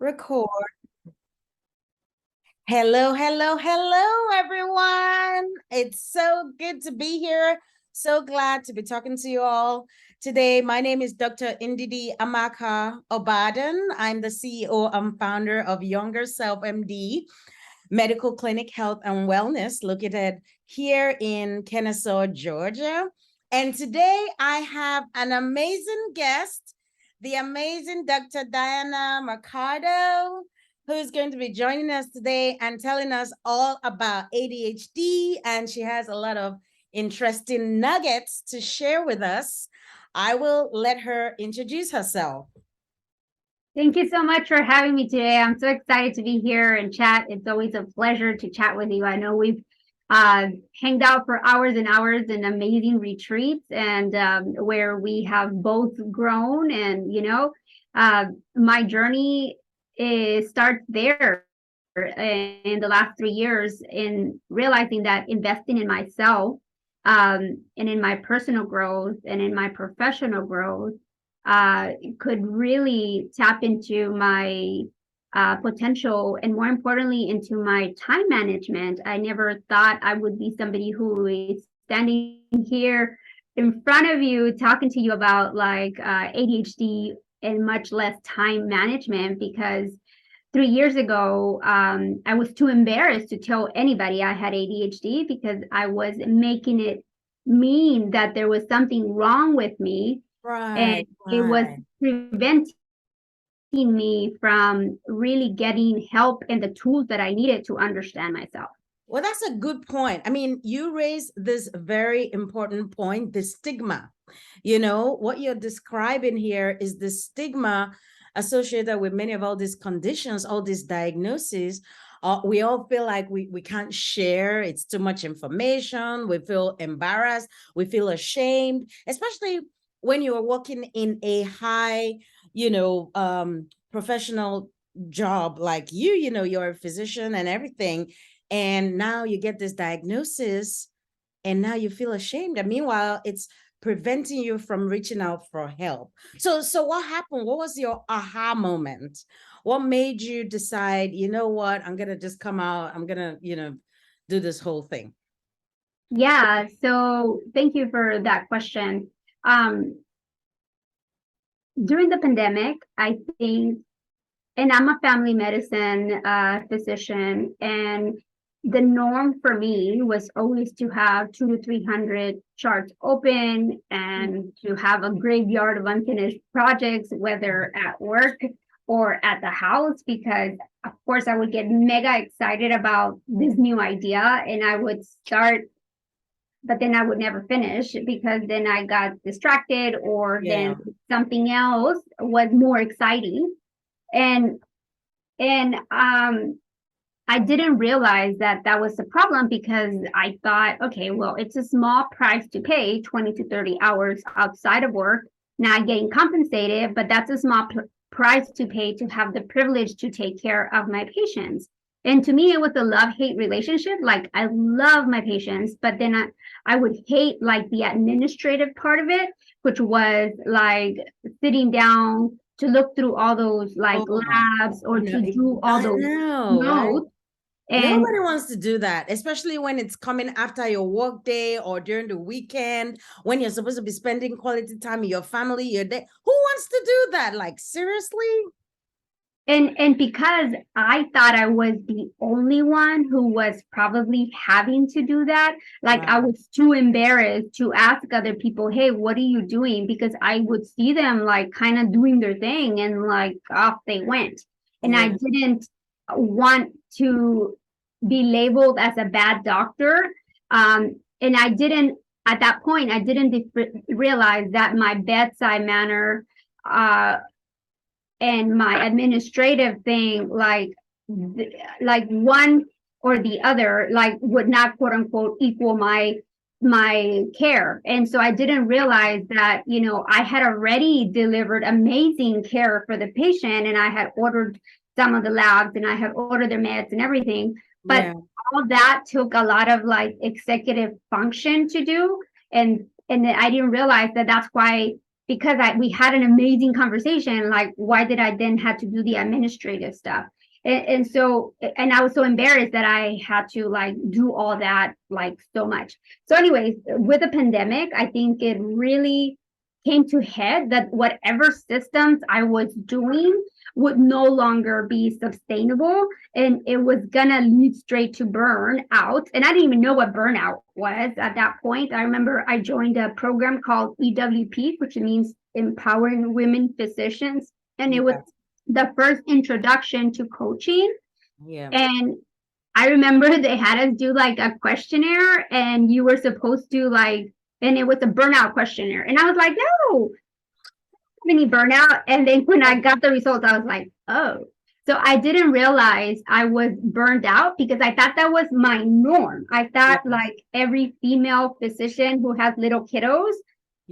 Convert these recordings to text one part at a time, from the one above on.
Record. Hello, everyone. It's so good to be here. So glad to be talking to you all today. My name is Dr. Ndidiamaka Obadan. I'm the CEO and founder of Younger Self MD Medical Clinic Health and Wellness, located here in Kennesaw, Georgia. And today I have an amazing guest, the amazing Dr. Diana Mercado, who's going to be joining us today and telling us all about ADHD. And she has a lot of interesting nuggets to share with us. I will let her introduce herself. Thank you so much for having me today. I'm so excited to be here and chat. It's always a pleasure to chat with you. I know we've hanged out for hours and hours in amazing retreats and where we have both grown. And, my journey starts there in the last 3 years in realizing that investing in myself and in my personal growth and in my professional growth could really tap into my potential and more importantly into my time management. I never thought I would be somebody who is standing here in front of you talking to you about like ADHD and much less time management, because 3 years ago, I was too embarrassed to tell anybody I had ADHD because I was making it mean that there was something wrong with me. And it was preventing me from really getting help and the tools that I needed to understand myself. Well, that's a good point. I mean, you raised this very important point, the stigma. You know, what you're describing here is the stigma associated with many of all these conditions, all these diagnoses. We all feel like we can't share. It's too much information. We feel embarrassed. We feel ashamed, especially when you're working in a high, professional job like you're a physician and everything. And now you get this diagnosis and now you feel ashamed. And meanwhile, it's preventing you from reaching out for help. So what happened? What was your aha moment? What made you decide, you know what, I'm going to just come out, I'm going to, do this whole thing? Yeah, so thank you for that question. During the pandemic, I think, and I'm a family medicine physician, and the norm for me was always to have 200 to 300 charts open and to have a graveyard of unfinished projects, whether at work or at the house, because of course I would get mega excited about this new idea and I would start, but then I would never finish because then I got distracted or then something else was more exciting. And I didn't realize that that was the problem because I thought, okay, well, it's a small price to pay, 20 to 30 hours outside of work, not getting compensated, but that's a small price to pay to have the privilege to take care of my patients. And to me, it was a love-hate relationship. Like, I love my patients, but then I would hate like the administrative part of it, which was like sitting down to look through all those like labs or to do all those notes. And nobody wants to do that, especially when it's coming after your work day or during the weekend when you're supposed to be spending quality time with your family, your day. Who wants to do that? Like, seriously? And because I thought I was the only one who was probably having to do that, like I was too embarrassed to ask other people, hey, what are you doing? Because I would see them like kind of doing their thing and like off they went. And I didn't want to be labeled as a bad doctor. And I didn't, at that point, I didn't realize that my bedside manner and my administrative thing, like one or the other, like would not quote unquote equal my care. And so I didn't realize that, I had already delivered amazing care for the patient and I had ordered some of the labs and I had ordered their meds and everything. But all that took a lot of like executive function to do. And I didn't realize that that's why because we had an amazing conversation, like why did I then have to do the administrative stuff? And so, and I was so embarrassed that I had to like do all that like so much. So anyways, with the pandemic, I think it really came to head that whatever systems I was doing would no longer be sustainable, and it was gonna lead straight to burnout. And I didn't even know what burnout was at that point. I remember I joined a program called EWP, which means Empowering Women Physicians, and it was the first introduction to coaching. Yeah. And I remember they had us do like a questionnaire, and you were supposed to like, and it was a burnout questionnaire. And I was like, no, any burnout. And then when I got the results, I was like, oh. So I didn't realize I was burned out because I thought that was my norm. I thought like every female physician who has little kiddos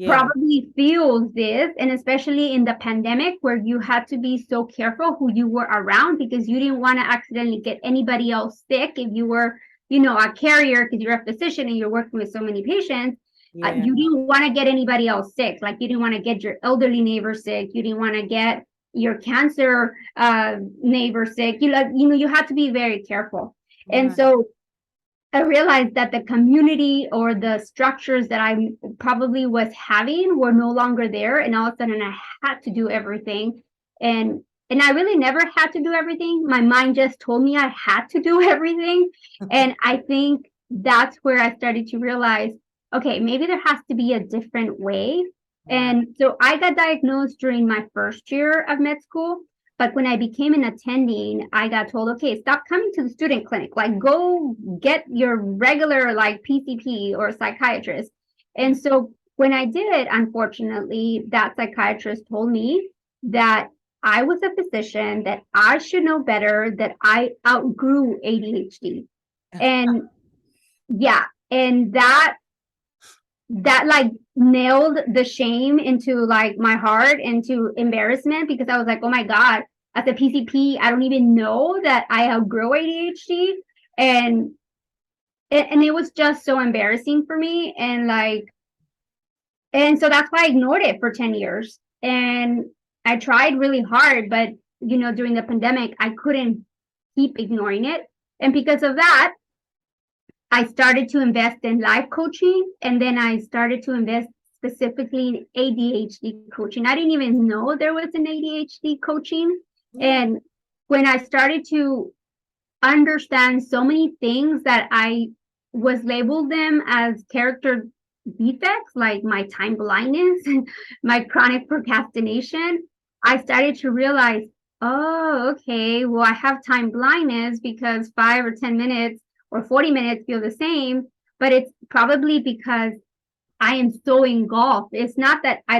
probably feels this, and especially in the pandemic where you had to be so careful who you were around because you didn't want to accidentally get anybody else sick if you were, a carrier because you're a physician and you're working with so many patients. You didn't want to get anybody else sick. Like you didn't want to get your elderly neighbor sick. You didn't want to get your cancer neighbor sick. You had to be very careful. And so I realized that the community or the structures that I probably was having were no longer there. And all of a sudden I had to do everything. And I really never had to do everything. My mind just told me I had to do everything. And I think that's where I started to realize, okay, maybe there has to be a different way. And so I got diagnosed during my first year of med school. But when I became an attending, I got told, okay, stop coming to the student clinic. Like, go get your regular, like, PCP or psychiatrist. And so when I did, unfortunately, that psychiatrist told me that I was a physician, that I should know better, that I outgrew ADHD. And yeah, and that like nailed the shame into like my heart, into embarrassment, because I was like, oh my God, as a PCP, I don't even know that I outgrow ADHD. And it was just so embarrassing for me. And so that's why I ignored it for 10 years. And I tried really hard, but during the pandemic, I couldn't keep ignoring it. And because of that, I started to invest in life coaching, and then I started to invest specifically in ADHD coaching. I didn't even know there was an ADHD coaching. And when I started to understand so many things that I was labeled them as character defects, like my time blindness, my chronic procrastination, I started to realize, oh, okay, well, I have time blindness because 5 or 10 minutes or 40 minutes feel the same, but it's probably because I am so engulfed. It's not that I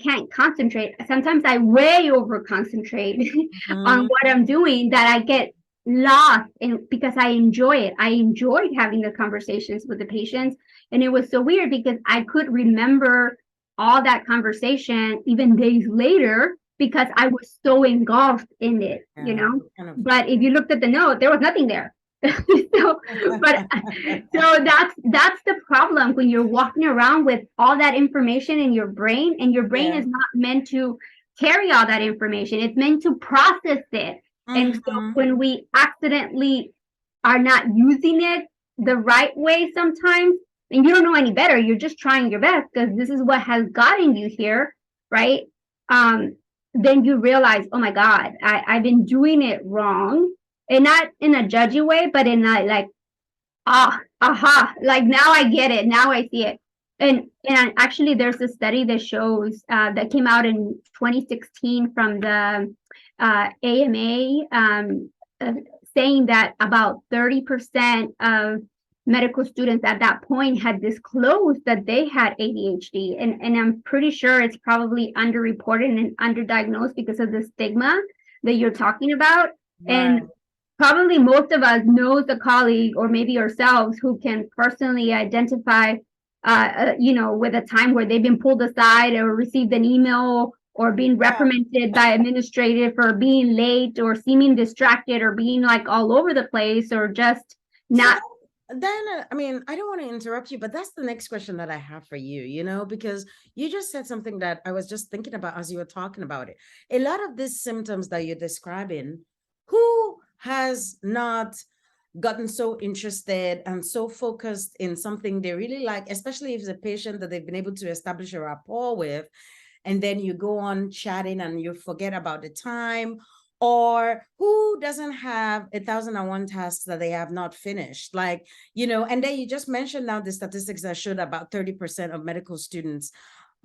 can't concentrate. Sometimes I way over concentrate on what I'm doing, that I get lost in, because I enjoy it. I enjoyed having the conversations with the patients. And it was so weird because I could remember all that conversation even days later, because I was so engulfed in it, But if you looked at the note, there was nothing there. so that's the problem when you're walking around with all that information in your brain, and your brain is not meant to carry all that information. It's meant to process it. And so when we accidentally are not using it the right way sometimes, and you don't know any better, you're just trying your best because this is what has gotten you here, right? Then you realize, oh my God, I've been doing it wrong. And not in a judgy way, but in a like, like now I get it. Now I see it. And actually there's a study that shows, that came out in 2016 from the AMA, saying that about 30% of medical students at that point had disclosed that they had ADHD. And I'm pretty sure it's probably underreported and underdiagnosed because of the stigma that you're talking about. Right. And probably most of us knows a colleague or maybe ourselves who can personally identify, with a time where they've been pulled aside or received an email or being reprimanded by administrative for being late or seeming distracted or being like all over the place or just not then I mean, I don't want to interrupt you, but that's the next question that I have for you, because you just said something that I was just thinking about as you were talking about it. A lot of these symptoms that you're describing, who has not gotten so interested and so focused in something they really like, especially if it's a patient that they've been able to establish a rapport with, and then you go on chatting and you forget about the time, or who doesn't have 1,001 tasks that they have not finished, like, and then you just mentioned now the statistics that showed about 30% of medical students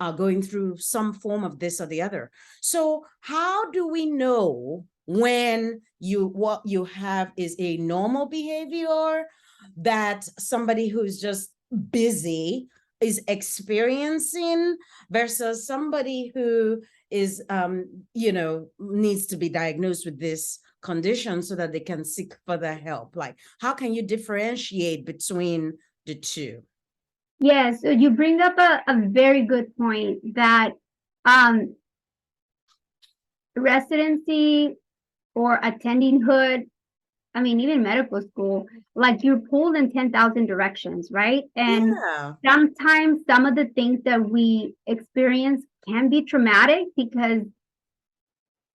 are going through some form of this or the other. So how do we know when what you have is a normal behavior that somebody who's just busy is experiencing versus somebody who is needs to be diagnosed with this condition so that they can seek further help? Like, how can you differentiate between the two? Yeah, so you bring up a very good point that um, residency or attending hood, I mean, even medical school, like you're pulled in 10,000 directions, right? And Yeah. sometimes some of the things that we experience can be traumatic because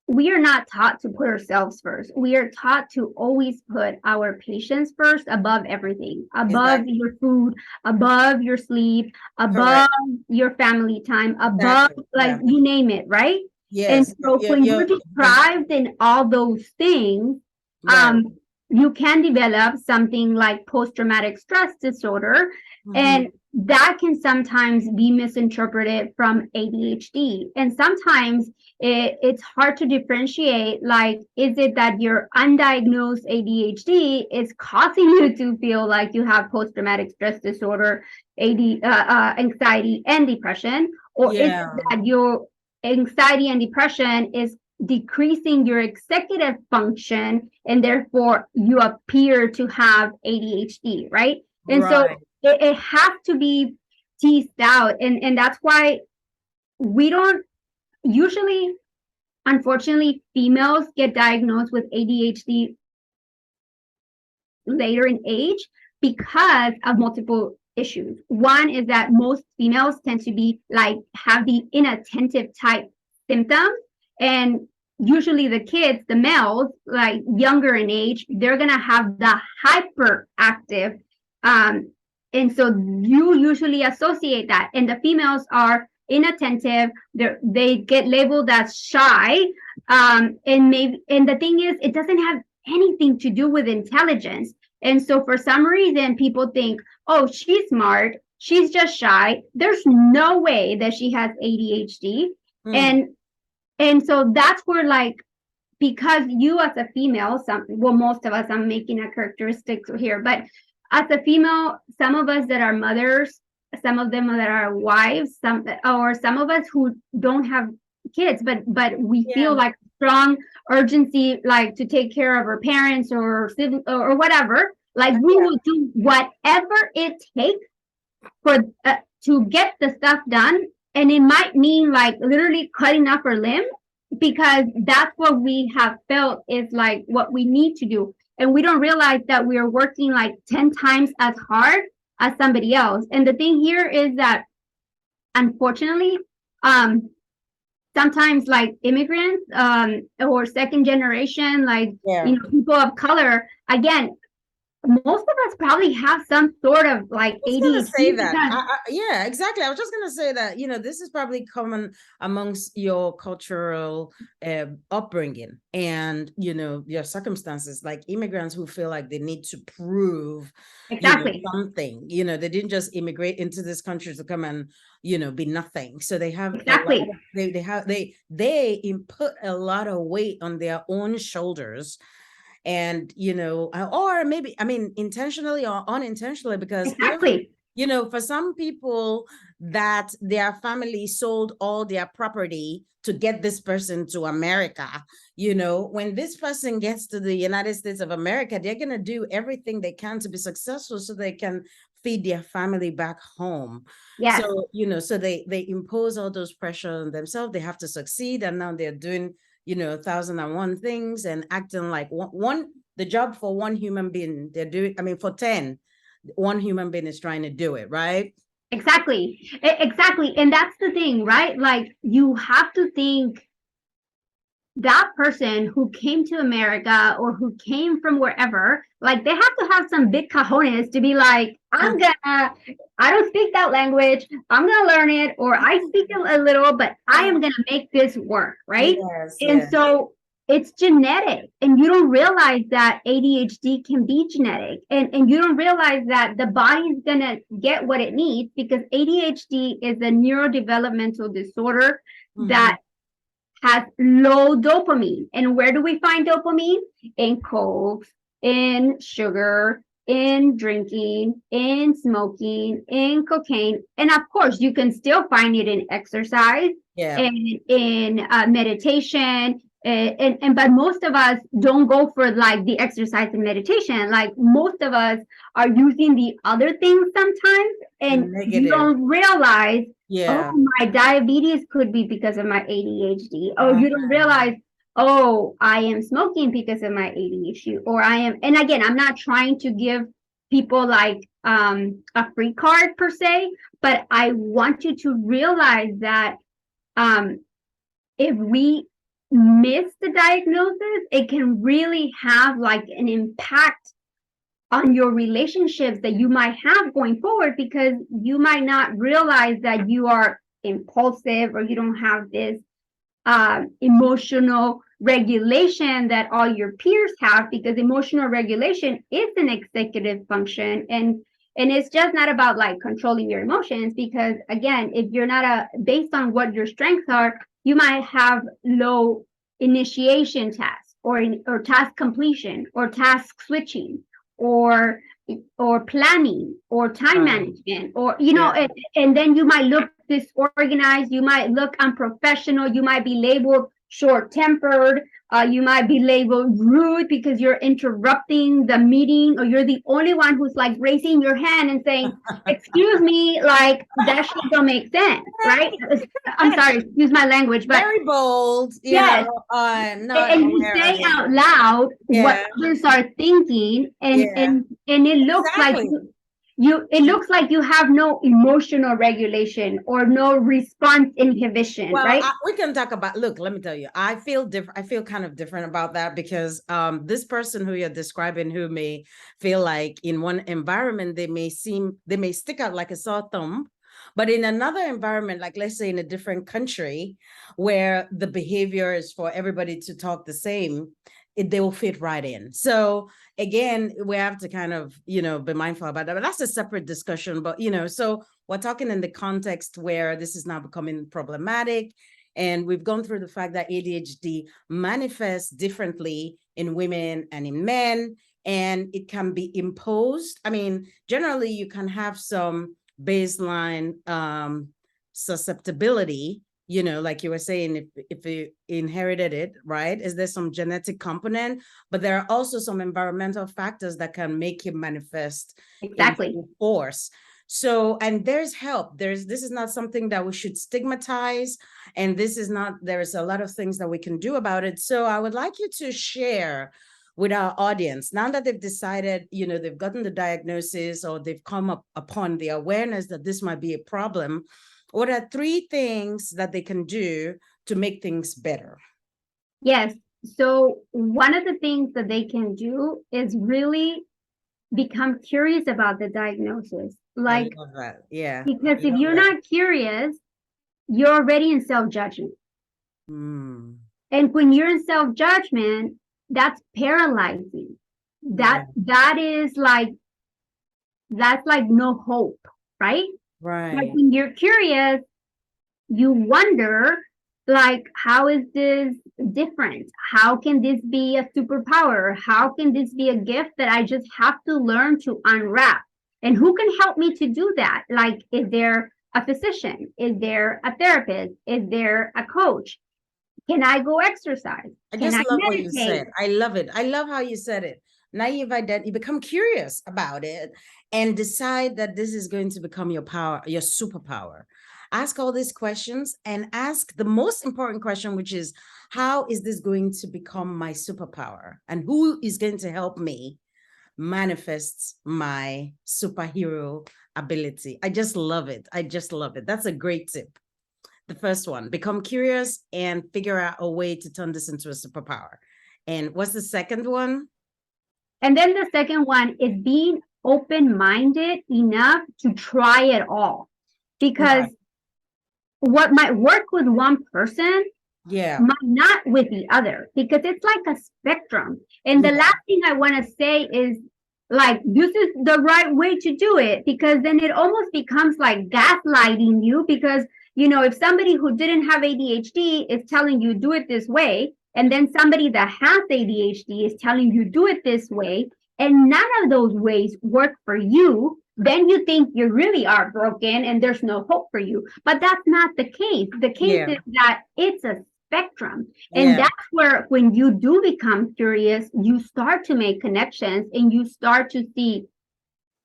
we are not taught to put ourselves first. We are taught to always put our patients first above everything, above Exactly. your food, above your sleep, above Correct. your family time, above, Exactly. like, Yeah. you name it, right? And Yes. so when you're Yeah. deprived in all those things, Right. you can develop something like post-traumatic stress disorder. Mm-hmm. And that can sometimes be misinterpreted from ADHD. And sometimes it's hard to differentiate, like, is it that your undiagnosed ADHD is causing you to feel like you have post-traumatic stress disorder, anxiety and depression, or is it Yeah. that your anxiety and depression is decreasing your executive function and therefore you appear to have ADHD, right? And so Right. it has to be teased out, and that's why we don't usually, unfortunately, females get diagnosed with ADHD later in age because of multiple issues. One is that most females tend to be like have the inattentive type symptoms, and usually the kids, the males, like younger in age, they're gonna have the hyperactive, um, and so you usually associate that, and the females are inattentive. They get labeled as shy, and maybe, and the thing is, it doesn't have anything to do with intelligence. And so for some reason, people think, oh, she's smart. She's just shy. There's no way that she has ADHD. Mm. And and so that's where, like, because you as a female, most of us, I'm making a characteristic here, but as a female, some of us that are mothers, some of them that are wives, some of us who don't have kids, but we feel Yeah. like strong urgency, like to take care of our parents or whatever. Like we Yeah. will do whatever it takes for to get the stuff done, and it might mean like literally cutting off our limb because that's what we have felt is like what we need to do, and we don't realize that we are working like 10 times as hard as somebody else. And the thing here is that unfortunately, um sometimes like immigrants, or second generation, like, Yeah. people of color, again, most of us probably have some sort of like I was gonna say ADHD that. because Yeah, exactly. I was just gonna say that, this is probably common amongst your cultural upbringing and, your circumstances, like immigrants who feel like they need to prove, exactly. something. They didn't just immigrate into this country to come and, be nothing. So they have a lot Exactly. of, they input a lot of weight on their own shoulders, and or maybe, I mean, intentionally or unintentionally, because if Exactly. for some people that their family sold all their property to get this person to America, when this person gets to the United States of America, they're going to do everything they can to be successful so they can feed their family back home. Yes. So so they impose all those pressure on themselves. They have to succeed, and now they're doing 1,001 things and acting like one the job for one human being they're doing, I mean, for 10, one human being is trying to do it, right? Exactly. Exactly. And that's the thing, right? Like you have to think that person who came to America or who came from wherever, like they have to have some big cojones to be like, I don't speak that language. I'm gonna learn it, or I speak a little, but I am gonna make this work, right? Yes, And yes. so it's genetic, and you don't realize that ADHD can be genetic, and you don't realize that the body's gonna get what it needs because ADHD is a neurodevelopmental disorder that has low dopamine. And where do we find dopamine? In cokes, in sugar, in drinking, in smoking, in cocaine. And of course, you can still find it in exercise, Yeah. and in meditation. And but most of us don't go for like the exercise and meditation. Like most of us are using the other things sometimes, and you Negative. don't realize, oh, Yeah. my diabetes could be because of my ADHD. Oh, you don't realize, oh, I am smoking because of my ADHD, or I am. And again, I'm not trying to give people like a free card per se, but I want you to realize that um, if we miss the diagnosis, it can really have like an impact on your relationships that you might have going forward, because you might not realize that you are impulsive or you don't have this emotional regulation that all your peers have, because emotional regulation is an executive function, and it's just not about like controlling your emotions, because again, if you're not based on what your strengths are, you might have low initiation tasks, or task completion, or task switching, or planning, or time management, or and then you might look disorganized, you might look unprofessional, you might be labeled short-tempered, you might be labeled rude because you're interrupting the meeting, or you're the only one who's like raising your hand and saying, excuse me, like that shit don't make sense, right? I'm sorry, excuse my language, but very bold, yes, not and you aware of say it. out loud what Yeah. others are thinking, and Yeah. it looks like Exactly. it looks like you have no emotional regulation or no response inhibition, Well, right? we can talk about, look, let me tell you, I feel different. I feel kind of different about that because this person who you're describing, who may feel like in one environment, they may stick out like a sore thumb, but in another environment, like let's say in a different country where the behavior is for everybody to talk the same, they will fit right in. So again, we have to kind of, be mindful about that, but that's a separate discussion. But, so we're talking in the context where this is now becoming problematic. And we've gone through the fact that ADHD manifests differently in women and in men, and it can be imposed. I mean, generally, you can have some baseline susceptibility, like you were saying, if you inherited it, right? Is there some genetic component? But there are also some environmental factors that can make it manifest Exactly. in force. So, and there's help. This is not something that we should stigmatize. And there's a lot of things that we can do about it. So I would like you to share with our audience, now that they've decided, they've gotten the diagnosis or they've come up upon the awareness that this might be a problem, what are 3 things that they can do to make things better? Yes. So one of the things that they can do is really become curious about the diagnosis. I Like, love that. Yeah. because if you're not curious, you're already in self-judgment. Mm. And when you're in self-judgment, that's paralyzing. That is like, that's like no hope, right? Like Right. when you're curious, you wonder, like, how is this different? How can this be a superpower? How can this be a gift that I just have to learn to unwrap? And who can help me to do that? Like, is there a physician? Is there a therapist? Is there a coach? Can I go exercise? I Can just I love what you meditate? said. I love it. I love how you said it. Now you become curious about it and decide that this is going to become your power, your superpower. Ask all these questions and ask the most important question, which is, how is this going to become my superpower? And who is going to help me manifests my superhero ability. I just love it. I just love it. That's a great tip. The first one, become curious and figure out a way to turn this into a superpower. And what's the second one? And then the second one is being open-minded enough to try it all. Because Right. what might work with one person Yeah. might not with the other, because it's like a spectrum. And the Yeah. last thing I want to say is like, this is the right way to do it, because then it almost becomes like gaslighting you. Because, you know, if somebody who didn't have ADHD is telling you do it this way, and then somebody that has ADHD is telling you do it this way, and none of those ways work for you, then you think you really are broken and there's no hope for you. But that's not the case. The case Yeah. is that it's a spectrum. And Yeah. that's where, when you do become curious, you start to make connections and you start to see,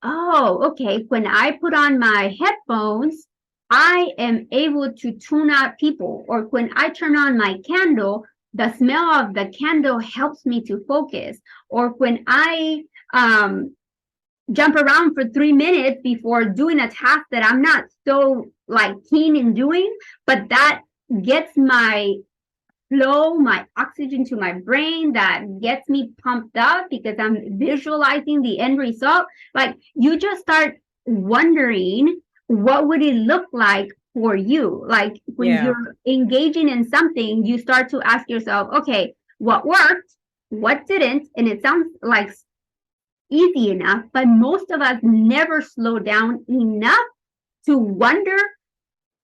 oh, okay, when I put on my headphones, I am able to tune out people. Or when I turn on my candle, the smell of the candle helps me to focus. Or when I jump around for 3 minutes before doing a task that I'm not so like keen in doing, but that gets my flow, my oxygen to my brain, that gets me pumped up because I'm visualizing the end result. Like, you just start wondering, what would it look like for you? Like, when Yeah. you're engaging in something, you start to ask yourself, okay, what worked? What didn't? And it sounds like easy enough, but most of us never slow down enough to wonder,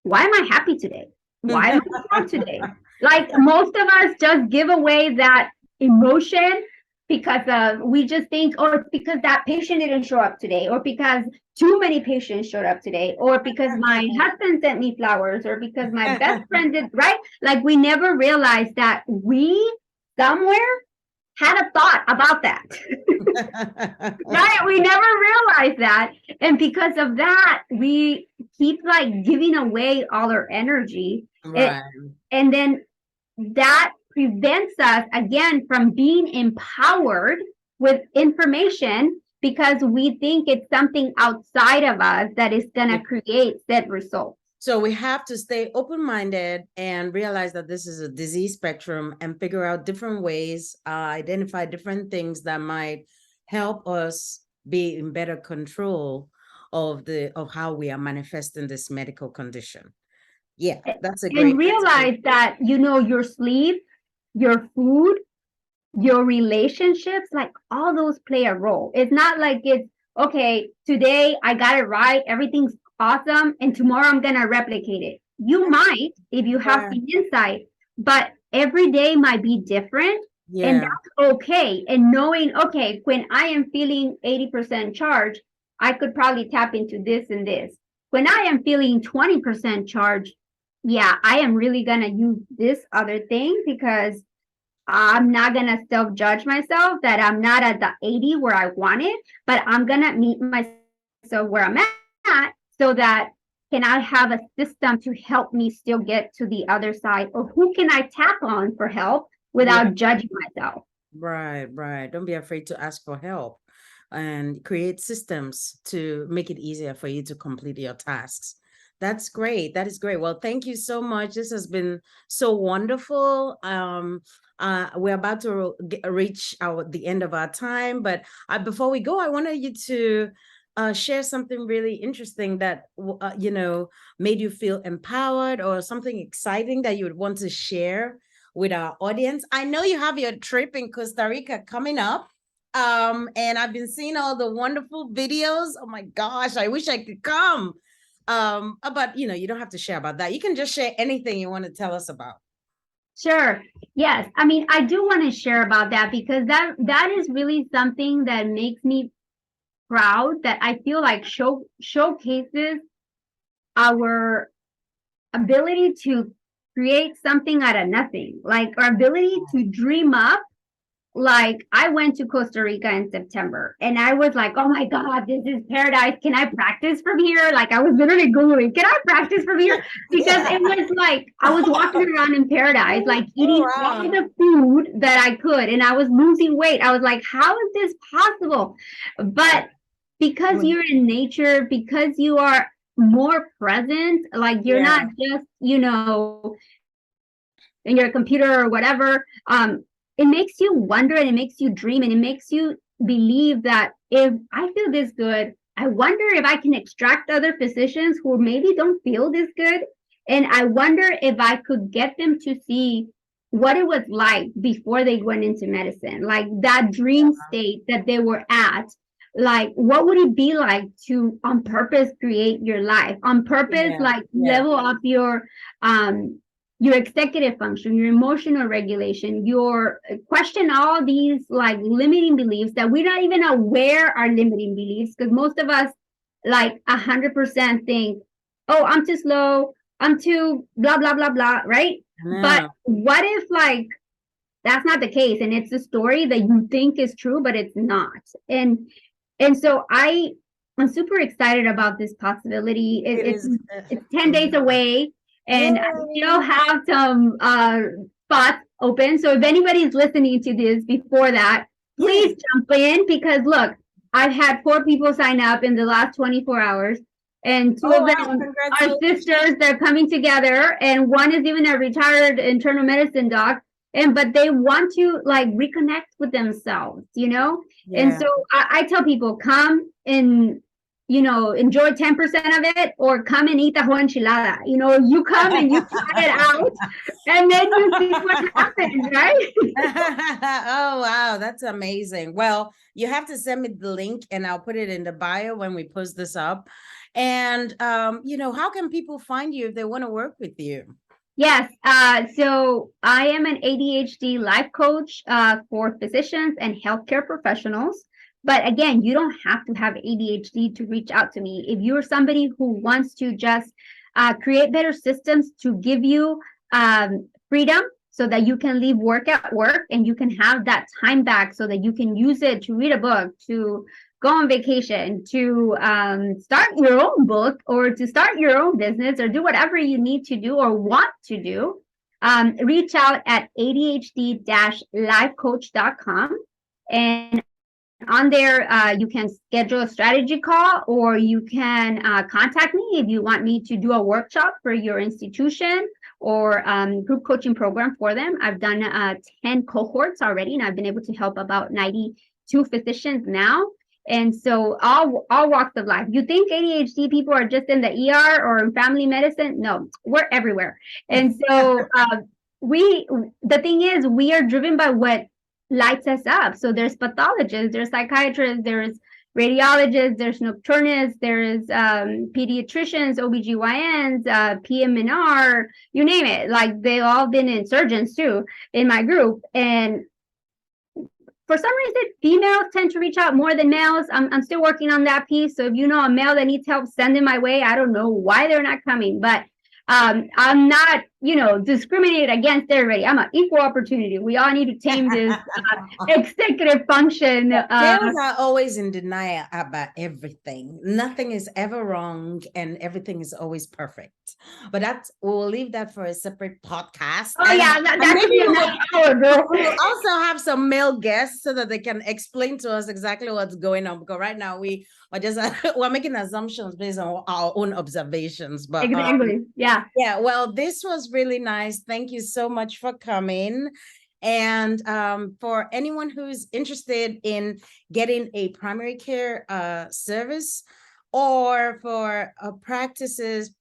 why am I happy today? Why am I sad today? Like, most of us just give away that emotion because we just think, oh, it's because that patient didn't show up today, or because too many patients showed up today, or because my husband sent me flowers, or because my best friend did, right? Like, we never realize that we somewhere had a thought about that. Right? We never realized that. And because of that, we keep like giving away all our energy. Right. And then that prevents us again from being empowered with information, because we think it's something outside of us that is going to create that result. So we have to stay open-minded and realize that this is a disease spectrum, and figure out different ways, identify different things that might help us be in better control of how we are manifesting this medical condition. Yeah, that's a great. And realize that, you know, your sleep, your food, your relationships, like all those play a role. It's not like it's, okay, today I got it right, everything's awesome, and tomorrow I'm going to replicate it. You might, if you have the insight, but every day might be different. And that's okay. And knowing, okay, when I am feeling 80% charge, I could probably tap into this and this. When I am feeling 20% charge, yeah, I am really going to use this other thing, because I'm not going to self-judge myself that I'm not at the 80 where I want it, but I'm going to meet myself where I'm at, so that can I have a system to help me still get to the other side, or who can I tap on for help without judging myself? Right, right. Don't be afraid to ask for help, and create systems to make it easier for you to complete your tasks. That's great. That is great. Well, thank you so much. This has been so wonderful. We're about to reach the end of our time, but before we go, I wanted you to share something really interesting that made you feel empowered, or something exciting that you would want to share with our audience. I know you have your trip in Costa Rica coming up. And I've been seeing all the wonderful videos. Oh my gosh, I wish I could come. But you don't have to share about that. You can just share anything you want to tell us about. Sure. Yes. I mean, I do want to share about that, because that is really something that makes me proud, that I feel like showcases our ability to create something out of nothing, like our ability to dream up like I went to Costa Rica in September and I was like, oh my God, this is paradise. Can I practice from here? Like I was literally Googling, can I practice from here? Because Yeah. it was like I was walking around in paradise, like Oh, eating all wow. the food that I could, and I was losing weight. I was like, how is this possible? But because you're in nature, because you are more present, like you're not Yeah. just, in your computer or whatever, it makes you wonder and it makes you dream and it makes you believe that if I feel this good, I wonder if I can extract other physicians who maybe don't feel this good. And I wonder if I could get them to see what it was like before they went into medicine, like that dream state that they were at. Like, what would it be like to on purpose create your life, on purpose, Yeah. like Yeah. level up um your executive function, your emotional regulation, your question all these like limiting beliefs that we're not even aware are limiting beliefs because most of us like 100% think, oh, I'm too slow, I'm too blah blah blah blah, right? But No. what if like that's not the case and it's a story that you think is true but it's not? And so I'm super excited about this possibility. It It's is. it's 10 days away and I still Yay. have some spots open. So if anybody's listening to this before that, Yes. please jump in because look, I've had 4 people sign up in the last 24 hours, and two Oh, of wow. them are Congratulations. sisters. They're coming together, and one is even a retired internal medicine doc. And but they want to like reconnect with themselves, And Yeah. so I tell people, come and enjoy 10% of it, or come and eat a whole enchilada. You come and you try it out, and then you see what happens, right? Oh, wow. That's amazing. Well, you have to send me the link and I'll put it in the bio when we post this up. And, how can people find you if they want to work with you? Yes. So I am an ADHD life coach for physicians and healthcare professionals. But again, you don't have to have ADHD to reach out to me. If you're somebody who wants to just create better systems to give you freedom so that you can leave work at work and you can have that time back so that you can use it to read a book, to go on vacation, to start your own book or to start your own business or do whatever you need to do or want to do, reach out at adhd-lifecoach.com. And on there, you can schedule a strategy call or you can contact me if you want me to do a workshop for your institution or group coaching program for them. I've done 10 cohorts already and I've been able to help about 92 physicians now. And so all walks of life. You think ADHD people are just in the ER or in family medicine? No, we're everywhere. And so the thing is, we are driven by what lights us up. So there's pathologists, there's psychiatrists, there's radiologists, there's nocturnists, there's pediatricians, OBGYNs, PM&R, you name it. Like they've all been in surgeons too in my group. And for some reason, females tend to reach out more than males. I'm still working on that piece. So if you know a male that needs help, send him my way. I don't know why they're not coming, but I'm not, discriminated against everybody. I'm an equal opportunity. We all need to tame this executive function. Males are always in denial about everything. Nothing is ever wrong and everything is always perfect. But we'll leave that for a separate podcast. Oh yeah, that And could maybe be another hour, girl. we'll also have some male guests so that they can explain to us exactly what's going on. Because right now we are just we're making assumptions based on our own observations. But Exactly. Yeah. yeah, well, this was really nice. Thank you so much for coming. And for anyone who's interested in getting a primary care service, or for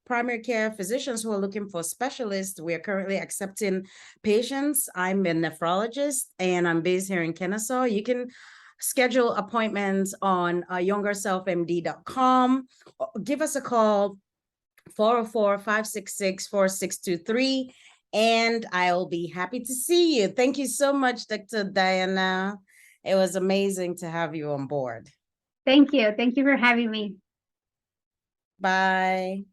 primary care physicians who are looking for specialists, we are currently accepting patients. I'm a nephrologist and I'm based here in Kennesaw. You can schedule appointments on youngerselfmd.com. Give us a call, 404-566-4623, and I'll be happy to see you. Thank you so much, Dr. Diana. It was amazing to have you on board. Thank you. Thank you for having me. Bye.